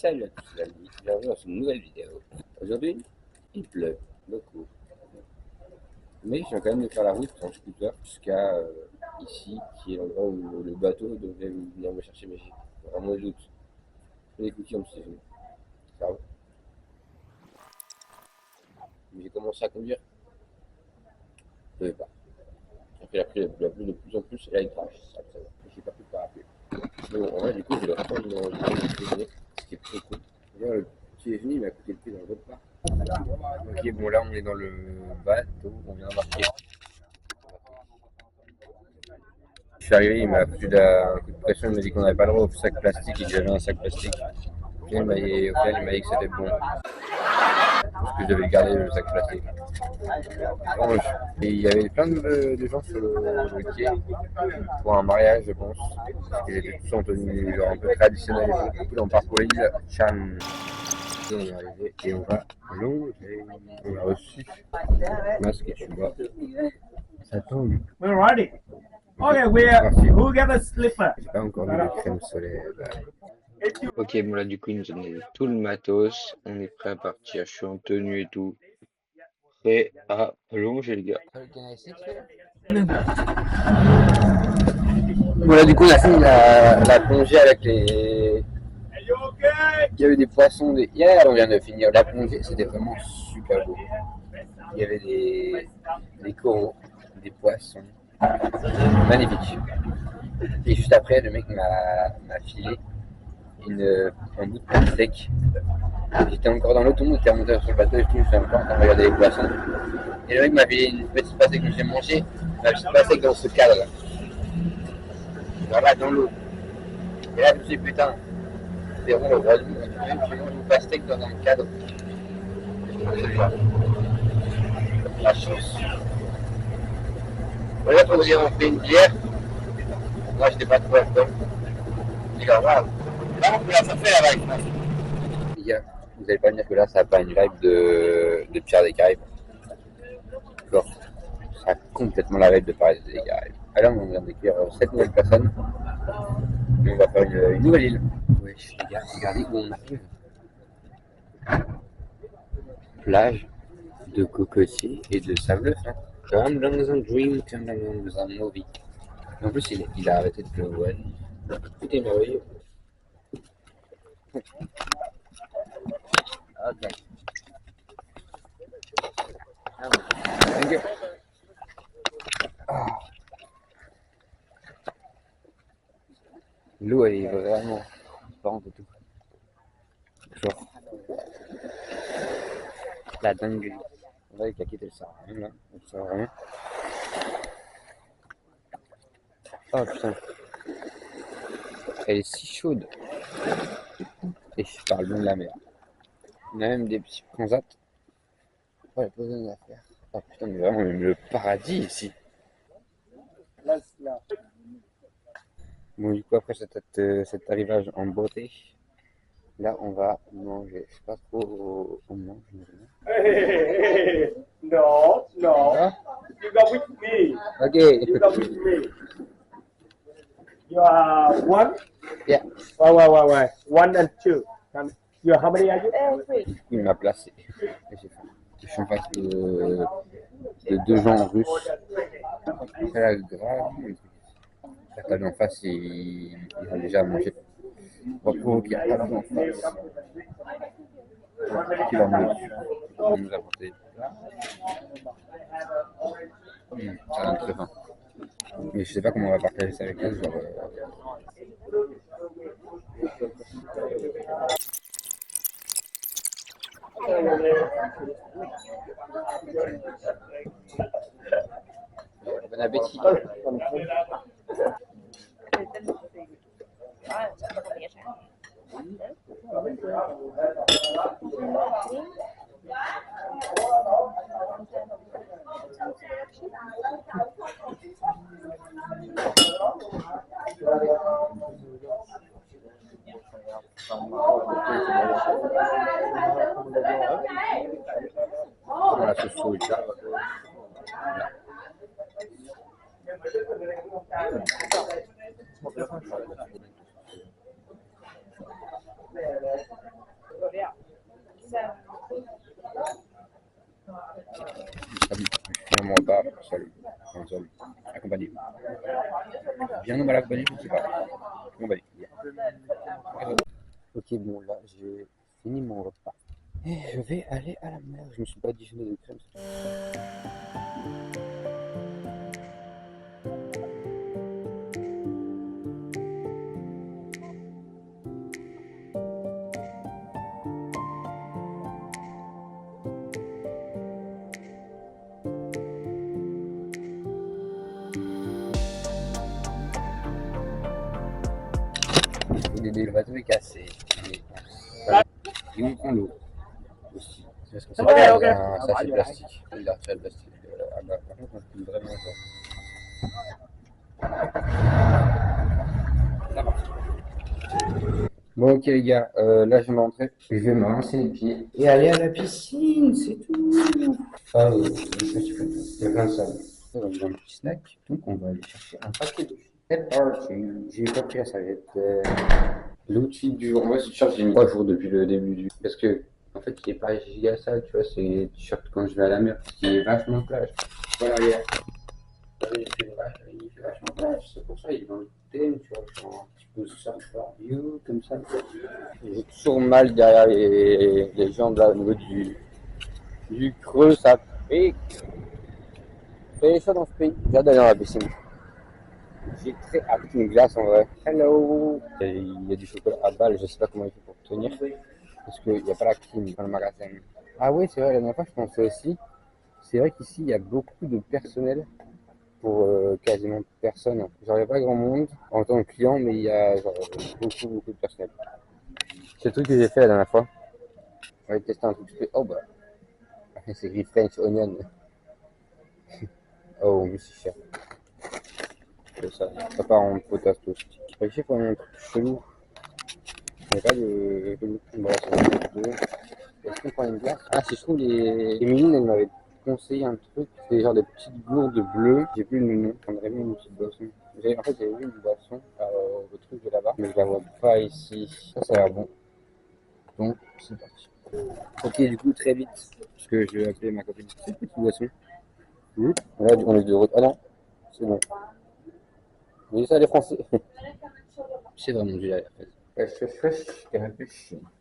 Salut à tous les amis, bienvenue dans une nouvelle vidéo. Aujourd'hui, il pleut beaucoup. Mais je viens quand même de faire la route en scooter jusqu'à ici, qui est l'endroit où le bateau devait venir me chercher, mais j'ai vraiment des doutes. Les cookies ont petit ça va. J'ai commencé à conduire, je ne devais pas. Après la pluie de plus en plus, et là il crache, ça va. J'ai pas pu le parapluie. Mais bon, en vrai, du coup, je vais reprendre mon petit déjeuner, ce qui est très cool. D'ailleurs, le petit déjeuner, il m'a coûté le prix dans le repas. Ok, bon, là, on est dans le bateau, on vient d'embarquer. Je suis arrivé, il m'a foutu un coup de pression, il m'a dit qu'on n'avait pas le droit au sac plastique et que j'avais un sac plastique. Au final, il m'a dit que c'était bon. Parce que j'avais gardé le sac plastique. Et il y avait plein de gens sur le quai pour un mariage, je pense. Parce qu'ils étaient tous en tenue genre un peu traditionnelle et tout. Du coup, on part pour l'île Chan. On est arrivé et on va longer. On a reçu masque et tu vois. Ça tombe. We're ready. Okay, who got a slipper? J'ai pas encore mis de crème solaire. Ok, bon là du coup ils nous ont donné tout le matos. On est prêt à partir. Je suis en tenue et tout. Prêt à plonger les gars. Voilà, du coup, on a fini la plongée avec les. Il y avait des poissons. Hier, on vient de finir la plongée, c'était vraiment super beau. Il y avait des coraux, des poissons. Magnifique. Et juste après, le mec m'a filé un bout de pastèque. J'étais encore dans l'eau, tout le monde était remonté sur le bateau et tout, j'étais encore en train de regarder les poissons. Et le mec m'a filé une petite pastèque que j'ai mangée, ma petite pastèque dans ce cadre. Voilà, dans l'eau. Et là, je me suis dit, putain, c'est vraiment le roi du monde. Même si je mange une pastèque dans un cadre. La chance. Voilà, pour dire, on fait une bière. Moi, j'étais pas trop là-dedans. C'est grave. Là, ça fait la vibe. Les gars, vous allez pas me dire que là, ça n'a pas une vibe de Pierre des Caraïbes. Genre, ça a complètement la vibe de Paris des Caraïbes. Alors, on vient d'accueillir 7 nouvelles personnes. Et on va faire une nouvelle île. Wesh, les gars, regardez où on arrive. Plage de cocotiers et de sable fin. Comme dans un dream, comme dans un movie. En plus, il a arrêté de pleuvoir. Tout est merveilleux. Ok. Thank you. Ah. L'eau, elle est vraiment transparente et tout. Genre, la dinguerie. On va avec la quête, elle sert à rien là. Elle sert à rien. Oh putain. Elle est si chaude. Et je parle bien de la mer. On a même des petits transats. Oh, il n'y a pas besoin d'en faire. Oh putain, mais vraiment le paradis ici. Bon, du coup, après cet arrivage en beauté, là, on va manger. Je sais pas trop où on mange. Hey, no. Ah, You go with me. ok. You go with me. You are one. Yeah. Why? One and two. You how many are you? Du coup, il m'a placé. Et j'ai faim. Je suis en face de deux gens russes. C'est la grave. La table en face, ils ont déjà mangé. On va provoquer la table en face. Qui va manger dessus. On nous a apporté des plats. Ça donne très faim. Mais je sais pas comment on va partager ça avec eux. Genre, bon appétit. Comment la sauce soja. Finalement pas seul, enfin, seul, accompagné. Bien ou mal accompagné, je ne sais pas. Accompagné. Ok, bon là j'ai fini mon repas. Et je vais aller à la mer. Je me suis pas additionné de crème. Le bateau est cassé. Et on prend l'eau aussi. Parce qu'on s'est pris un sachet de plastique. Il a retiré le plastique. Ah bah, par contre, on se plie vraiment fort. Ça marche. Bon, ok les gars, là je vais m'entrer. Je vais me rincer les pieds et aller à la piscine, c'est tout. Ah oui, il y a plein de sable. On va un petit snack, donc on va aller chercher un paquet de c'est parti. J'ai pas pris la serviette. L'outil du jour. Moi, ce t-shirt, j'ai mis 3 jours depuis le début du. Parce que, en fait, il est pas giga sale, tu vois. C'est des t-shirts quand je vais à la mer. Parce qu'il est vachement plage. Voilà, regarde. Il fait vachement plage. C'est pour ça, il est dans le thème, tu vois. Genre un petit peu surfer view, comme ça. J'ai toujours mal derrière les jambes là, au niveau du creux, ça pique. C'est ça dans ce pays. J'ai hâte d'aller dans la piscine. J'ai très hâte une glace en vrai. Hello. Il y a du chocolat à balle, je sais pas comment il fait pour tenir. Parce qu'il n'y a pas la clim dans le magasin. Ah oui, c'est vrai, la dernière fois je pensais aussi. C'est vrai qu'ici il y a beaucoup de personnel pour quasiment personne. Genre il n'y a pas grand monde en tant que client, mais il y a genre, beaucoup de personnel. C'est le truc que j'ai fait la dernière fois. On va tester un truc. Oh bah, c'est écrit French Onion. Oh, mais c'est cher. C'est ça. Ça part en potasse toast. Je sais qu'il un truc chelou. Il n'y a pas de boisson. Est-ce qu'on prend une glace? Ah, si je trouve les Mylène, elle m'avait conseillé un truc. C'est genre des petites gourdes bleues. J'ai plus le nom. On aurait mis une petite boisson. En fait, j'avais vu une boisson au truc de là-bas, mais je la vois pas ici. Ça a l'air bon. Donc, c'est parti. Ok, du coup, très vite, parce que je vais appeler ma copine. C'est une petite boisson. Là, on est de retour. Ah non, c'est bon. Mais ça, les Français. C'est vraiment du lait, en fait.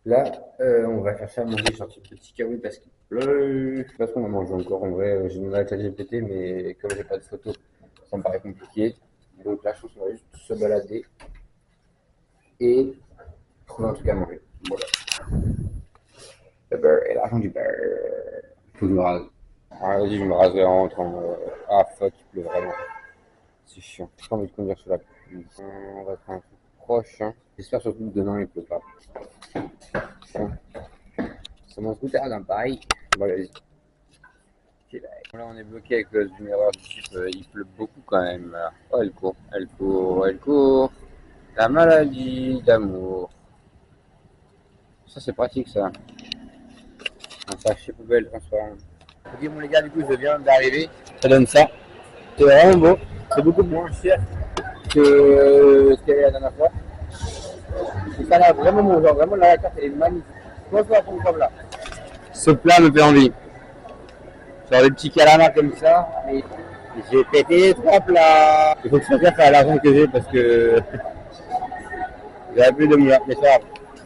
Là, on va chercher à manger sur ce petit kawaii parce que je sais pas ce qu'on a mangé encore. En vrai, j'ai demandé à ChatGPT, mais comme j'ai pas de photos, ça me paraît compliqué. Donc là, je pense qu'on va juste se balader et trouver un truc à manger. Voilà. Le beurre et l'argent du beurre. Faut que je me rase. Ah, vas-y, je me raserai en rentrant. Ah, fuck, il pleut vraiment. C'est chiant. J'ai pas envie de conduire sur la pluie. On va faire un truc proche. Hein. J'espère surtout que demain il pleut pas. C'est mon scooter d'un pareil. Bon, vas-y. Là, on est bloqué avec le numéro du type. Il pleut beaucoup quand même. Oh, elle court, elle court, elle court. La maladie d'amour. Ça, c'est pratique, ça. Un sachet poubelle transparent. Ok, bon, les gars, du coup, je viens d'arriver. Ça donne ça. C'est vraiment beau. C'est beaucoup moins cher que ce qu'il y avait la dernière fois. Et ça là, vraiment bon. Genre, vraiment, la carte, elle est magnifique. Je pense qu'on va prendre comme là. Ce plat me fait envie. Genre des petits calamars comme ça. Mais j'ai pété les 3 plats. Il faut que je fasse gaffe à l'argent que j'ai parce que j'aurais plus de moi. Mais c'est grave.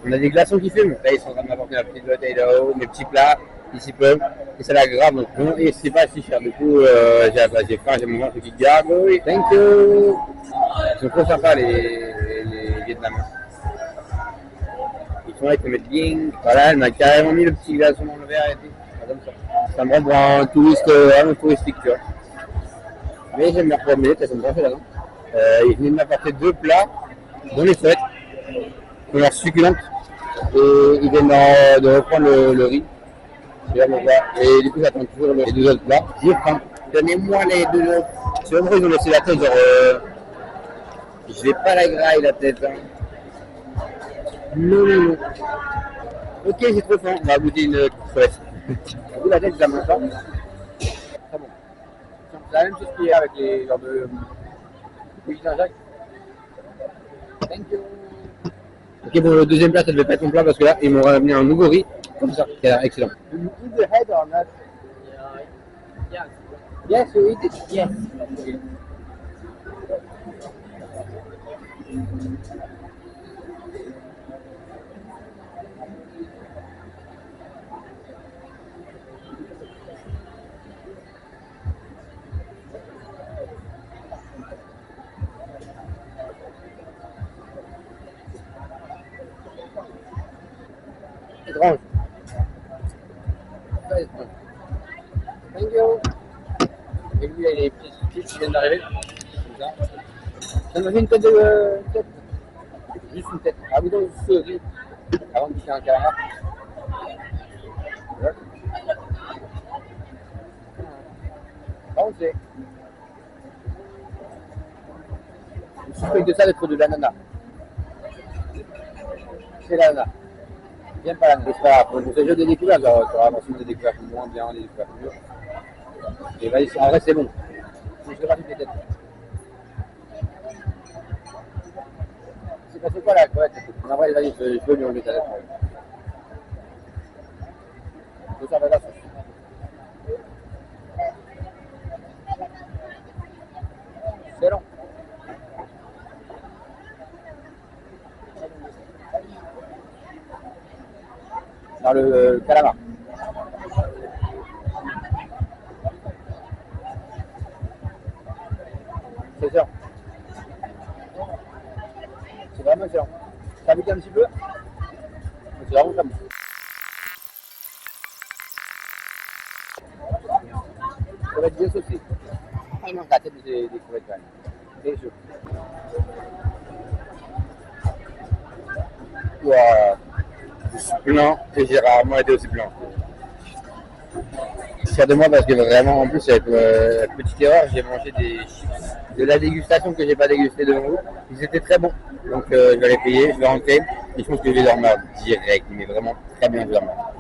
On a des glaçons qui fument. Là, ils sont en train de m'apporter la petite bouteille d'eau, mes petits plats, ici peu. Et ça la grave. Donc, bon, et c'est pas si cher. Du coup, j'ai faim, j'ai mon ventre qui gargouille. Thank you. Ils sont trop sympas, les Vietnamiens. Ils sont là, ils te mettent bien. Voilà, elle m'a carrément mis le petit glaçon dans le verre et tout. Comme ça. Ça me rend pour un touriste vraiment touristique, tu vois. Mais j'aime bien promener, ça me fait là-dedans. Il venait de m'apporter 2 plats, dont les fêtes, qui ont l'air succulentes. Et ils viennent de reprendre le riz. Et du coup, j'attends toujours les 2 autres plats. J'ai faim. Donnez-moi les 2 autres. C'est vrai qu'ils ont laissé la tête, genre. J'ai pas la graille, la tête. Hein. Non. Ok, j'ai trop faim. On va goûter une crevette. Du coup, la tête, je la mange pas. Très bon. C'est la même chose qu'il y a avec les genres de. Oui, Jean-Jacques. Thank you. Ok, bon, le deuxième plat, ça devait pas être mon plat parce que là, ils m'ont ramené un nouveau riz, comme ça, qui a l'air excellent. Do you eat the head or not? Yeah. Yes, you eat it. Yes. Étrange. Très étrange. Thank you. Et lui, il y a les petits skis qui viennent d'arriver. Comme ça. Ça m'a fait une tête de. Une tête. Juste une tête. Ah oui, donc, juste ce riz. Avant de piquer un calamar. Ouais. Par contre, c'est. Je suspecte de ça d'être de l'ananas. C'est l'ananas. J'aime pas l'ananas. C'est pas grave. C'est juste des découvertes. Genre, tu auras forcément des découvertes moins bien, des découvertes mieux. Et vas-y, en vrai, c'est bon. Je te rajoute les têtes. C'est passé quoi là? Ouais, en vrai, vas-y, je peux lui enlever ta tête. Je ça va là, ça. C'est long. Dans le calamar. C'est sûr. C'est vraiment excellent. Ça pique un petit peu. C'est vraiment très bon. Ça va être bien saucé. Ah, il manque la tête des crevettes quand même. C'est chaud. Wow. Je suis plein et j'ai rarement été aussi plein. Je suis fier de moi parce que vraiment, en plus, avec petite erreur, j'ai mangé des chips de la dégustation que j'ai pas dégusté devant vous. Ils étaient très bons. Donc je vais les payer, je vais rentrer et je pense que je vais dormir direct, mais vraiment très bien, je vais dormir.